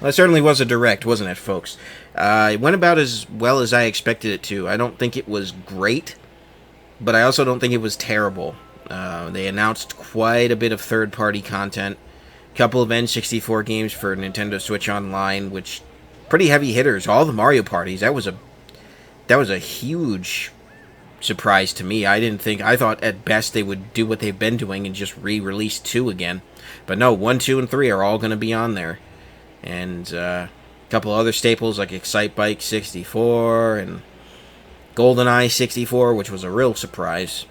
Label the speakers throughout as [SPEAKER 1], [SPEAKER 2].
[SPEAKER 1] Well, it certainly was a direct, wasn't it, folks? It went about as well as I expected it to. I don't think it was great, but I also don't think it was terrible. They announced quite a bit of third-party content, a couple of N64 games for Nintendo Switch Online, which pretty heavy hitters. All the Mario parties. That was a huge surprise to me. I thought at best they would do what they've been doing and just re-release 2 again. But no, 1, 2, and 3 are all going to be on there. And a couple other staples like Excitebike 64 and GoldenEye 64, which was a real surprise.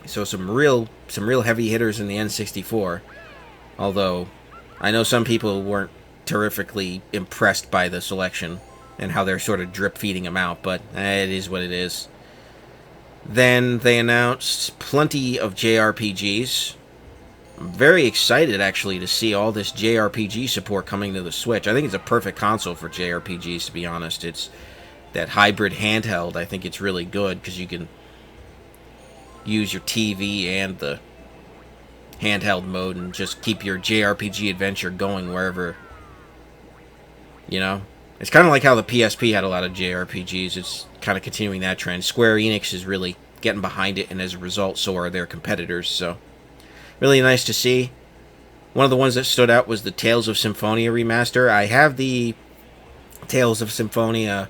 [SPEAKER 1] So some real heavy hitters in the N64. Although I know some people weren't terrifically impressed by the selection and how they're sort of drip feeding them out, but it is what it is. Then they announced plenty of JRPGs. I'm very excited, actually, to see all this JRPG support coming to the Switch. I think it's a perfect console for JRPGs, to be honest. It's that hybrid handheld. I think it's really good because you can use your TV and the handheld mode and just keep your JRPG adventure going wherever, you know? It's kind of like how the PSP had a lot of JRPGs. It's kind of continuing that trend. Square Enix is really getting behind it, and as a result, so are their competitors. So, really nice to see. One of the ones that stood out was the Tales of Symphonia remaster. I have the Tales of Symphonia,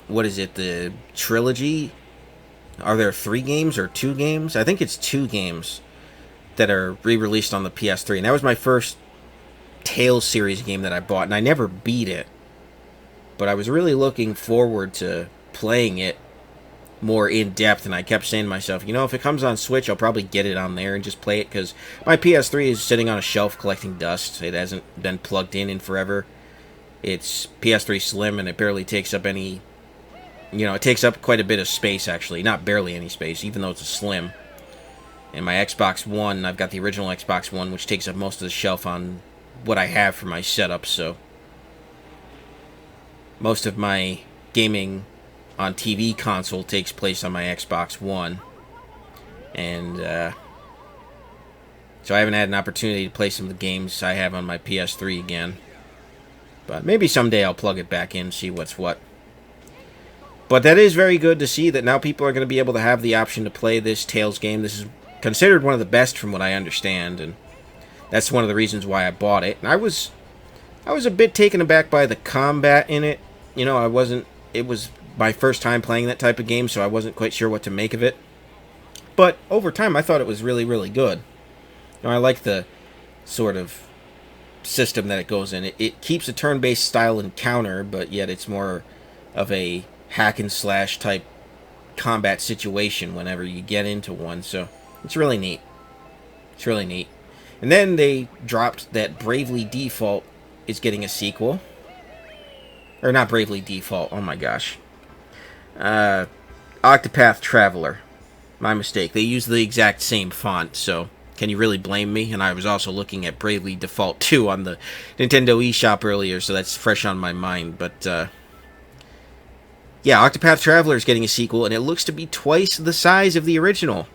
[SPEAKER 1] what is it, the trilogy? Are there 3 games or 2 games? I think it's 2 games that are re-released on the PS3. And that was my first Tales series game that I bought, and I never beat it. But I was really looking forward to playing it more in depth, and I kept saying to myself, if it comes on Switch, I'll probably get it on there and just play it, because my PS3 is sitting on a shelf collecting dust. It hasn't been plugged in forever. It's PS3 Slim, and it barely takes up any, it takes up quite a bit of space, actually. Not barely any space, even though it's a Slim. And my Xbox One, I've got the original Xbox One, which takes up most of the shelf on what I have for my setup, so most of my gaming on TV console takes place on my Xbox One, and so I haven't had an opportunity to play some of the games I have on my PS3 again, but maybe someday I'll plug it back in and see what's what. But that is very good to see that now people are going to be able to have the option to play this Tales game. This is considered one of the best from what I understand, and that's one of the reasons why I bought it. And I was a bit taken aback by the combat in it. It was my first time playing that type of game, so I wasn't quite sure what to make of it. But over time, I thought it was really, really good. I like the sort of system that it goes in. It keeps a turn-based style encounter, but yet it's more of a hack and slash type combat situation whenever you get into one, so it's really neat. It's really neat. And then they dropped that Bravely Default is getting a sequel. Or not Bravely Default, oh my gosh. Octopath Traveler. My mistake. They use the exact same font, so can you really blame me? And I was also looking at Bravely Default 2 on the Nintendo eShop earlier, so that's fresh on my mind. But, yeah, Octopath Traveler is getting a sequel, and it looks to be twice the size of the original.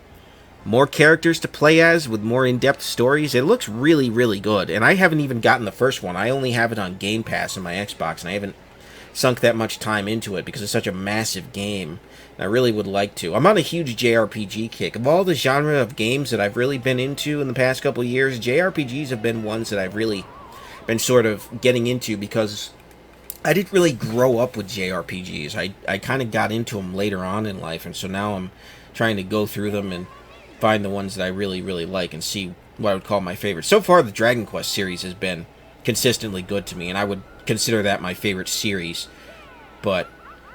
[SPEAKER 1] More characters to play as with more in-depth stories. It looks really, really good. And I haven't even gotten the first one. I only have it on Game Pass on my Xbox, and I haven't sunk that much time into it because it's such a massive game. And I really would like to. I'm on a huge JRPG kick. Of all the genre of games that I've really been into in the past couple of years, JRPGs have been ones that I've really been sort of getting into because I didn't really grow up with JRPGs. I kind of got into them later on in life, and so now I'm trying to go through them and find the ones that I really, really like and see what I would call my favorite. So far, the Dragon Quest series has been consistently good to me, and I would consider that my favorite series. But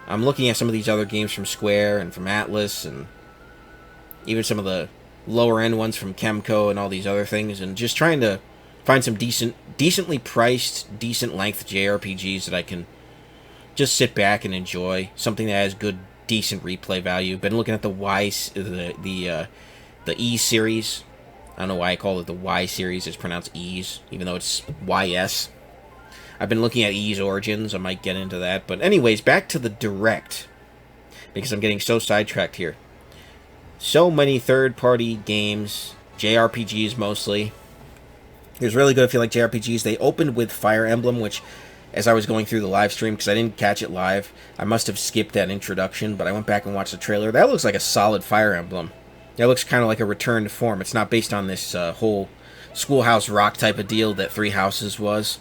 [SPEAKER 1] I'm looking at some of these other games from Square and from Atlas, and even some of the lower-end ones from Kemco and all these other things, and just trying to find some decently priced, decent-length JRPGs that I can just sit back and enjoy. Something that has good, decent replay value. Been looking at the E series. I don't know why I call it the Y series. It's pronounced E's, even though it's YS. I've been looking at E's Origins. I might get into that. But anyways, back to the Direct, because I'm getting so sidetracked here. So many third-party games, JRPGs mostly. It was really good if you like JRPGs. They opened with Fire Emblem, which, as I was going through the live stream, because I didn't catch it live, I must have skipped that introduction, but I went back and watched the trailer. That looks like a solid Fire Emblem. That looks kind of like a return to form. It's not based on this whole Schoolhouse Rock type of deal that Three Houses was.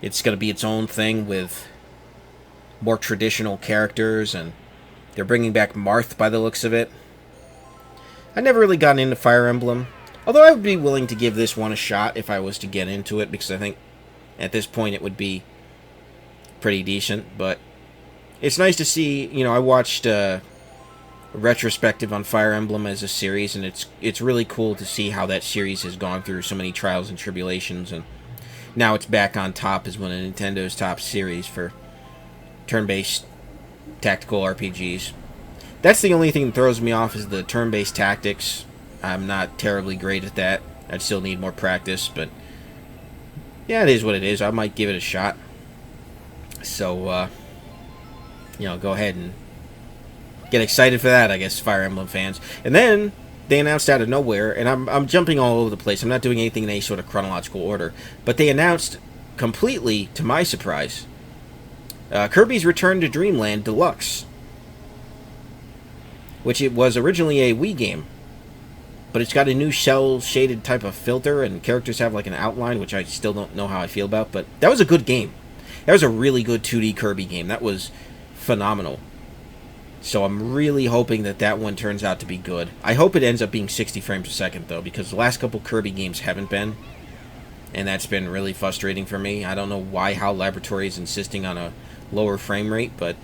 [SPEAKER 1] It's going to be its own thing with more traditional characters, and they're bringing back Marth by the looks of it. I never really gotten into Fire Emblem, although I would be willing to give this one a shot if I was to get into it, because I think at this point it would be pretty decent. But it's nice to see, I watched a retrospective on Fire Emblem as a series, and it's really cool to see how that series has gone through so many trials and tribulations, and now it's back on top as one of Nintendo's top series for turn-based tactical RPGs. That's the only thing that throws me off is the turn-based tactics. I'm not terribly great at that. I'd still need more practice, but yeah, it is what it is. I might give it a shot. So, go ahead and get excited for that, I guess, Fire Emblem fans. And then they announced out of nowhere, and I'm jumping all over the place. I'm not doing anything in any sort of chronological order, but they announced, completely to my surprise, Kirby's Return to Dreamland Deluxe, which it was originally a Wii game, but it's got a new shell-shaded type of filter, and characters have like an outline, which I still don't know how I feel about, but that was a good game. That was a really good 2D Kirby game. That was phenomenal. So I'm really hoping that that one turns out to be good. I hope it ends up being 60 frames a second, though, because the last couple Kirby games haven't been, and that's been really frustrating for me. I don't know why HAL Laboratory is insisting on a lower frame rate, but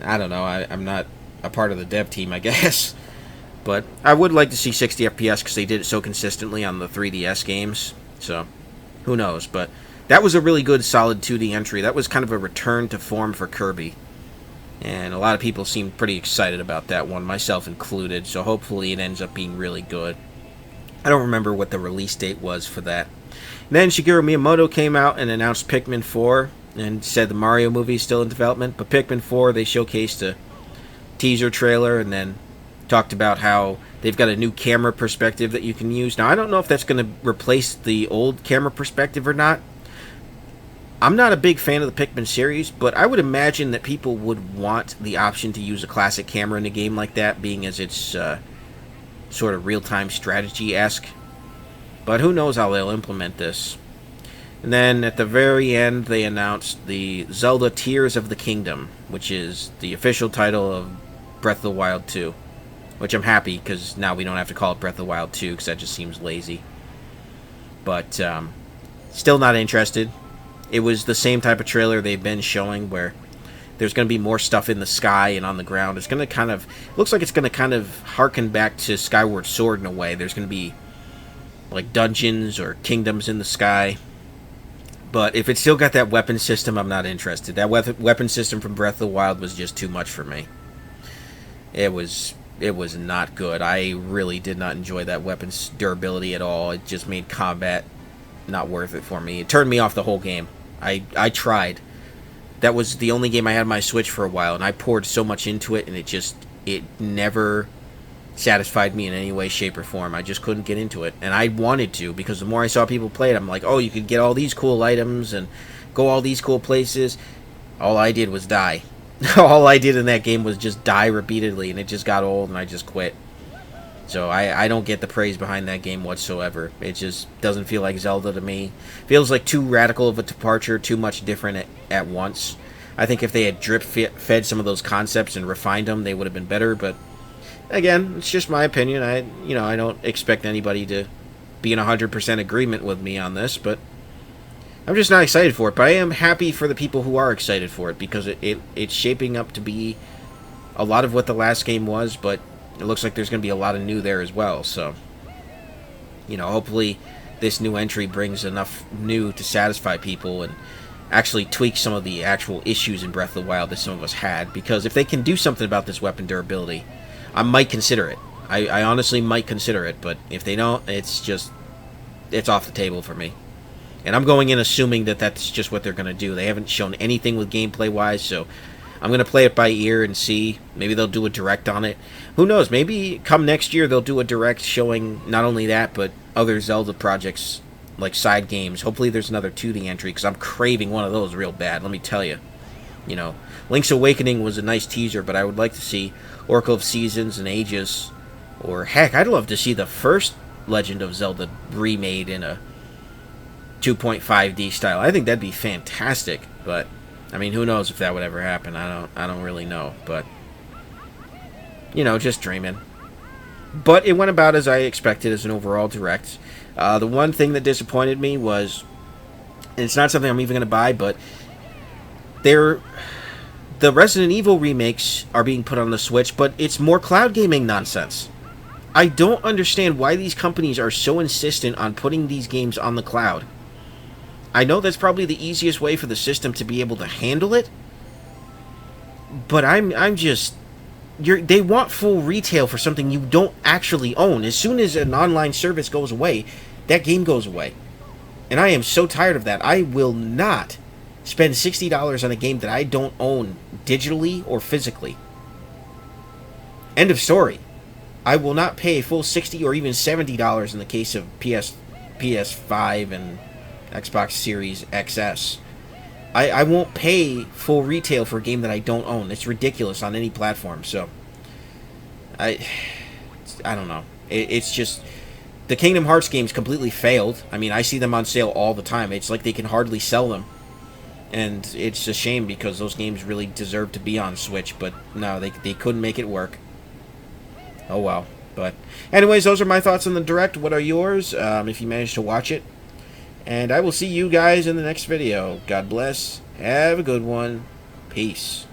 [SPEAKER 1] I don't know. I'm not a part of the dev team, I guess. But I would like to see 60 FPS because they did it so consistently on the 3DS games. So, who knows? But that was a really good, solid 2D entry. That was kind of a return to form for Kirby. And a lot of people seemed pretty excited about that one, myself included. So hopefully it ends up being really good. I don't remember what the release date was for that. And then Shigeru Miyamoto came out and announced Pikmin 4 and said the Mario movie is still in development. But Pikmin 4, they showcased a teaser trailer and then talked about how they've got a new camera perspective that you can use. Now, I don't know if that's going to replace the old camera perspective or not. I'm not a big fan of the Pikmin series, but I would imagine that people would want the option to use a classic camera in a game like that, being as it's sort of real-time strategy-esque. But who knows how they'll implement this. And then at the very end, they announced the Zelda Tears of the Kingdom, which is the official title of Breath of the Wild 2. Which I'm happy, because now we don't have to call it Breath of the Wild 2, because that just seems lazy. But still not interested. It was the same type of trailer they've been showing, where there's going to be more stuff in the sky and on the ground. It's going to kind of... looks like it's going to kind of harken back to Skyward Sword in a way. There's going to be like dungeons or kingdoms in the sky. But if it's still got that weapon system, I'm not interested. That weapon system from Breath of the Wild was just too much for me. It was not good. I really did not enjoy that weapon's durability at all. It just made combat not worth it for me. It turned me off the whole game. I tried. That was the only game I had on my Switch for a while, and I poured so much into it, and it never satisfied me in any way, shape, or form. I just couldn't get into it. And I wanted to, because the more I saw people play it, I'm like, oh, you could get all these cool items and go all these cool places. All I did was die. All I did in that game was just die repeatedly, and it just got old, and I just quit. So I don't get the praise behind that game whatsoever. It just doesn't feel like Zelda to me. Feels like too radical of a departure, too much different at once. I think if they had drip-fed some of those concepts and refined them, they would have been better, but again, it's just my opinion. I don't expect anybody to be in 100% agreement with me on this, but I'm just not excited for it. But I am happy for the people who are excited for it, because it's shaping up to be a lot of what the last game was, but it looks like there's going to be a lot of new there as well. So, hopefully this new entry brings enough new to satisfy people and actually tweak some of the actual issues in Breath of the Wild that some of us had. Because if they can do something about this weapon durability, I might consider it. I honestly might consider it, but if they don't, it's off the table for me. And I'm going in assuming that that's just what they're going to do. They haven't shown anything with gameplay-wise, so I'm going to play it by ear and see. Maybe they'll do a direct on it. Who knows? Maybe come next year they'll do a direct showing not only that, but other Zelda projects like side games. Hopefully there's another 2D entry, because I'm craving one of those real bad, let me tell you. You know, Link's Awakening was a nice teaser, but I would like to see Oracle of Seasons and Ages, or heck, I'd love to see the first Legend of Zelda remade in a 2.5D style. I think that'd be fantastic, but I mean, who knows if that would ever happen. I don't really know, but you know, just dreaming. But it went about as I expected as an overall direct. The one thing that disappointed me was, and it's not something I'm even going to buy, but the Resident Evil remakes are being put on the Switch, but it's more cloud gaming nonsense. I don't understand why these companies are so insistent on putting these games on the cloud. I know that's probably the easiest way for the system to be able to handle it, but I'm just... they want full retail for something you don't actually own. As soon as an online service goes away, that game goes away. And I am so tired of that. I will not spend $60 on a game that I don't own digitally or physically. End of story. I will not pay a full $60 or even $70 in the case of PS5 and Xbox Series XS. I won't pay full retail for a game that I don't own. It's ridiculous on any platform. So, I don't know. It's just... the Kingdom Hearts games completely failed. I mean, I see them on sale all the time. It's like they can hardly sell them. And it's a shame, because those games really deserve to be on Switch. But no, they couldn't make it work. Oh well. But anyways, those are my thoughts on the Direct. What are yours, if you managed to watch it? And I will see you guys in the next video. God bless. Have a good one. Peace.